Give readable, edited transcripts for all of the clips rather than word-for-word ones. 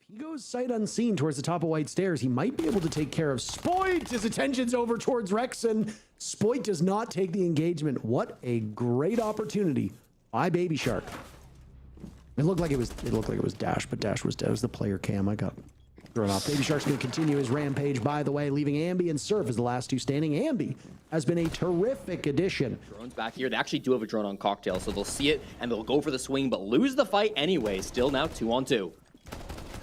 He goes sight unseen towards the top of White Stairs. He might be able to take care of Spoit. His attention's over towards Rexon. Spoit does not take the engagement. What a great opportunity by Baby Shark. It looked like it was Dash, but Dash was dead. It was the player cam. I got thrown off. Baby Shark's going to continue his rampage, by the way, leaving Ambi and Surf as the last two standing. Ambi has been a terrific addition. Drones back here. They actually do have a drone on Cocktail, so they'll see it and they'll go for the swing, but lose the fight anyway. Still now 2-on-2.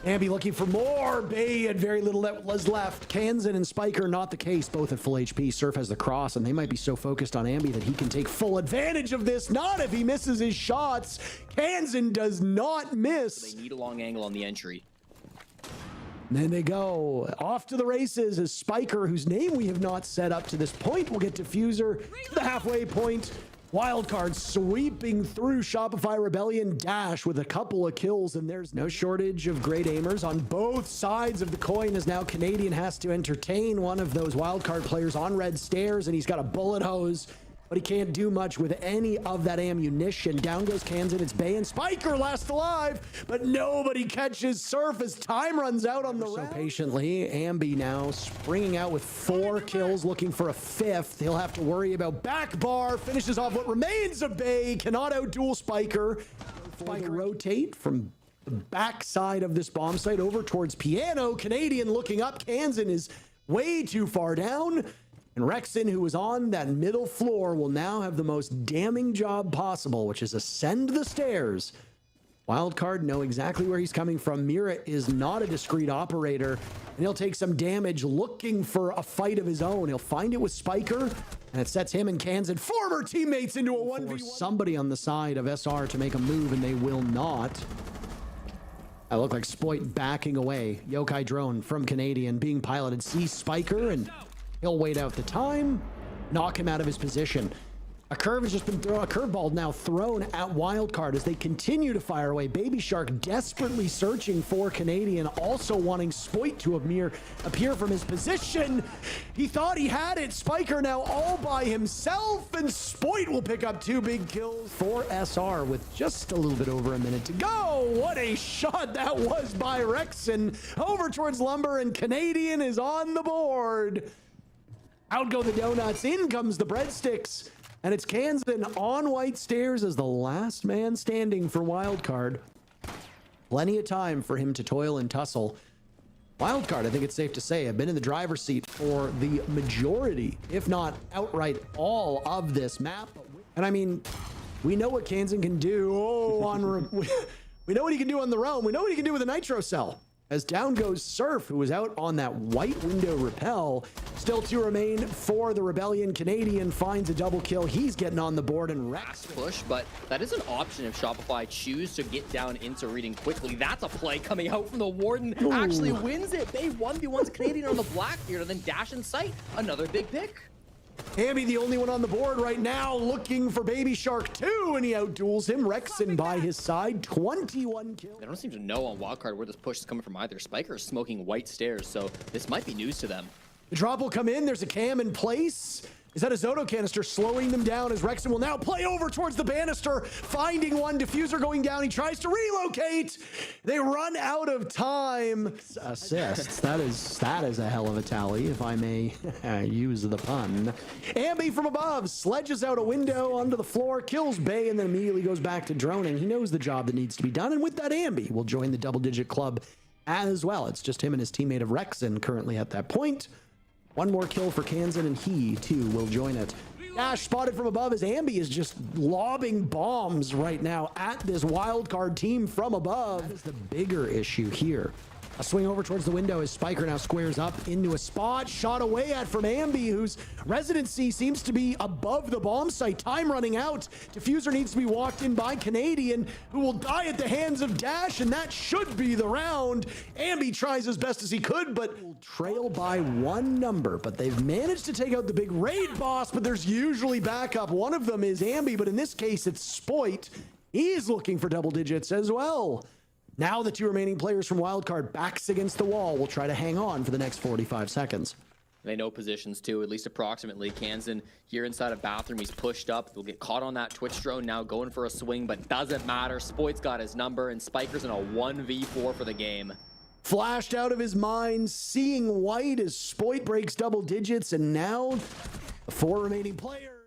Ambi looking for more. Bay had very little that was left. Kansan and Spiker, not the case, both at full HP. Surf has the cross, and they might be so focused on Ambi that he can take full advantage of this. Not if he misses his shots. Kansan does not miss. They need a long angle on the entry. And then they go off to the races as Spiker, whose name we have not set up to this point, will get Diffuser to the halfway point. Wildcard sweeping through Shopify Rebellion. Dash with a couple of kills, and there's no shortage of great aimers on both sides of the coin, as now Canadian has to entertain one of those wildcard players on red stairs, and he's got a bullet hose, but he can't do much with any of that ammunition. Down goes Kansan. It's Bay and Spiker last alive, but nobody catches Surf as time runs out on the round. So patiently, Ambi now springing out with 4 kills, looking for a 5th. He'll have to worry about back bar. Finishes off what remains of Bay. Cannot outduel Spiker. Spiker rotate from the backside of this bomb site over towards Piano. Canadian looking up. Kansan is way too far down. And Rexon, who was on that middle floor, will now have the most damning job possible, which is ascend the stairs. Wildcard know exactly where he's coming from. Mira is not a discreet operator, and he'll take some damage looking for a fight of his own. He'll find it with Spiker, and it sets him and Kansan, former teammates, into a 1v1. Somebody on the side of SR to make a move, and they will not. I look like Spoit backing away. Yokai drone from Canadian being piloted. Sees Spiker, and he'll wait out the time, knock him out of his position. A curve has just been thrown, a curveball now thrown at Wildcard as they continue to fire away. Baby Shark desperately searching for Canadian, also wanting Spoit to appear from his position. He thought he had it. Spiker now all by himself, and Spoit will pick up 2 big kills for SR with just a little bit over a minute to go. What a shot that was by Rexon over towards Lumber, and Canadian is on the board. Out go the donuts, in comes the breadsticks, and it's Kansan on White Stairs as the last man standing for Wildcard. Plenty of time for him to toil and tussle. Wildcard, I think it's safe to say, have been in the driver's seat for the majority, if not outright all of this map. And I mean, we know what Kansan can do. We know what he can do on the Realm. We know what he can do with a Nitro Cell. As down goes Surf, who was out on that white window rappel. Still 2 remain for the Rebellion. Canadian finds a double kill. He's getting on the board, and Rex Push, but that is an option if Shopify choose to get down into reading quickly. That's a play coming out from the Warden. Ooh. Actually wins it. They 1v1's Canadian on the black here, and then Dash in sight. Another big pick. Ambi, the only one on the board right now, looking for Baby Shark 2, and he outduels him. Rexon by his side, 21 kills. They don't seem to know on Wildcard where this push is coming from either. Spiker is smoking White Stairs, so this might be news to them. The drop will come in. There's a cam in place. Is that a Zoto canister slowing them down as Rexon will now play over towards the banister, finding one. Diffuser going down. He tries to relocate. They run out of time. Assists. That is a hell of a tally, if I may use the pun. Ambi from above sledges out a window onto the floor, kills Bay, and then immediately goes back to droning. He knows the job that needs to be done, and with that, Ambi will join the double-digit club as well. It's just him and his teammate of Rexon currently at that point. One more kill for Kansan, and he, too, will join it. Dash spotted from above as Ambi is just lobbing bombs right now at this Wildcard team from above. That is the bigger issue here. A swing over towards the window as Spiker now squares up into a spot. Shot away at from Ambi, whose residency seems to be above the bomb site. Time running out. Diffuser needs to be walked in by Canadian, who will die at the hands of Dash, and that should be the round. Ambi tries as best as he could, but will trail by 1 number. But they've managed to take out the big raid boss, but there's usually backup. One of them is Ambi, but in this case, it's Spoit. He's looking for double digits as well. Now the 2 remaining players from Wildcard, backs against the wall, will try to hang on for the next 45 seconds. They know positions too, at least approximately. Kansan here inside a bathroom. He's pushed up. He'll get caught on that Twitch drone now, going for a swing, but doesn't matter. Spoit's got his number, and Spiker's in a 1v4 for the game. Flashed out of his mind, seeing white as Spoit breaks double digits, and now 4 remaining players.